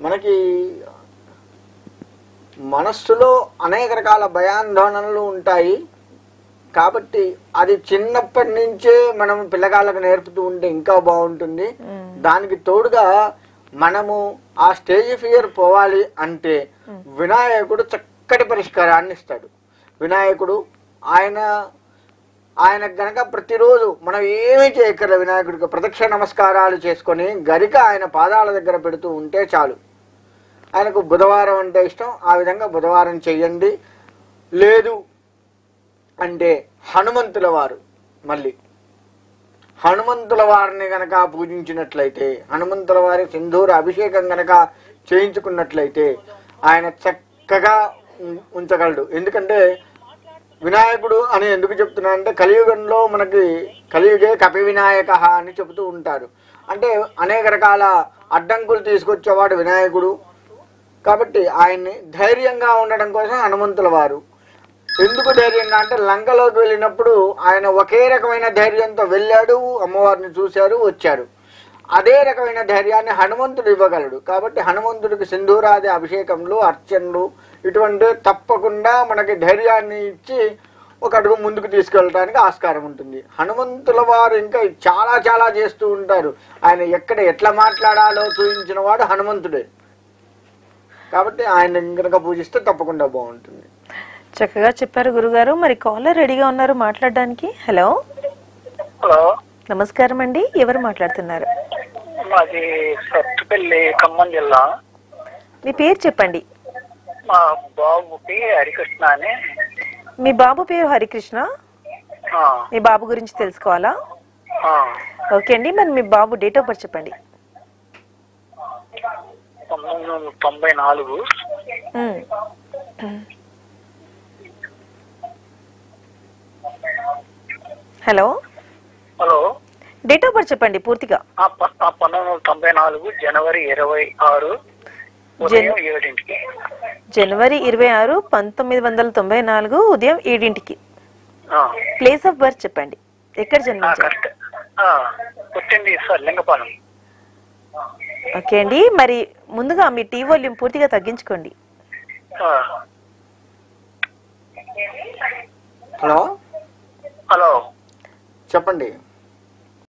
మనకి మనస్సులో అనేక రకాల భయాందోళనలు ఉంటాయి. కాబట్టి అది చిన్నప్పటి నుంచే మనం పిల్లగాళ్ళకు నేర్పుతూ ఉంటే ఇంకా బాగుంటుంది. దానికి తోడుగా మనము ఆ స్టేజ్ ఫియర్ పోవాలి అంటే వినాయకుడు చక్కటి పరిష్కారాన్ని ఇస్తాడు. వినాయకుడు ఆయన గనక ప్రతిరోజు మనం ఏమీ చేయక్కర్లేదు, వినాయకుడికి ప్రదక్షిణ నమస్కారాలు చేసుకొని గరిక ఆయన పాదాల దగ్గర పెడుతూ ఉంటే చాలు. ఆయనకు బుధవారం అంటే ఇష్టం, ఆ విధంగా బుధవారం చెయ్యండి. లేదు అంటే హనుమంతుల వారు, మళ్ళీ హనుమంతుల వారిని గనక పూజించినట్లయితే, హనుమంతుల వారి సింధూర అభిషేకం గనక చేయించుకున్నట్లయితే ఆయన చక్కగా ఉంచగలడు. ఎందుకంటే వినాయకుడు అని ఎందుకు చెప్తున్నా అంటే కలియుగంలో మనకి కలియుగే కపి వినాయక అని చెబుతూ ఉంటారు. అంటే అనేక రకాల అడ్డంకులు తీసుకొచ్చేవాడు వినాయకుడు. కాబట్టి ఆయన్ని ధైర్యంగా ఉండడం కోసం హనుమంతుల వారు. ఎందుకు ధైర్యంగా అంటే లంకలోకి వెళ్ళినప్పుడు ఆయన ఒకే రకమైన ధైర్యంతో వెళ్ళాడు, అమ్మవారిని చూశారు, వచ్చారు. అదే రకమైన ధైర్యాన్ని హనుమంతుడు ఇవ్వగలడు. కాబట్టి హనుమంతుడికి సింధూరాది అభిషేకములు, అర్చనలు ఇటువంటి తప్పకుండా మనకి ధైర్యాన్ని ఇచ్చి ఒక అడుగు ముందుకు తీసుకెళ్ళడానికి ఆస్కారం ఉంటుంది. హనుమంతుల వారు ఇంకా చాలా చాలా చేస్తూ ఉంటారు. ఆయన ఎట్లా మాట్లాడాలో చూపించిన వాడు హనుమంతుడే. కాబట్టి ఆయన కనుక పూజిస్తే తప్పకుండా బాగుంటుంది. చక్కగా చెప్పారు గురుగారు. మరి కాలర్ రెడీగా ఉన్నారు మాట్లాడడానికి. హలో హలో, నమస్కారం అండి, ఎవరు మాట్లాడుతున్నారు? మాది సత్తుపల్లి, ఖమ్మం జిల్లా. మీ పేరు చెప్పండి. మా బాబుకి హరికృష్ణ అని. మీ బాబు పేరు హరికృష్ణ. మీ బాబు గురించి తెలుసుకోవాలా? ఓకే అండి, మరి మీ బాబు డేట్ ఆఫ్ బర్త్ చెప్పండి. 1994. Hello hello, date of birth చెప్పండి పూర్తిగా. 1994 జనవరి 26 ఉదయం 7ంటికి. జనవరి 26, 1994 ఉదయం 7ంటికి. ప్లేస్ ఆఫ్ బర్త్ చెప్పండి, ఎక్కడ జన్మించారు? పుట్టింది సార్ లింగపాలెం. ఓకే అండి, మరి ముందుగా మీ టీవీ వాల్యూమ్ పూర్తిగా తగ్గించుకోండి. హలో హలో, చెప్పండి.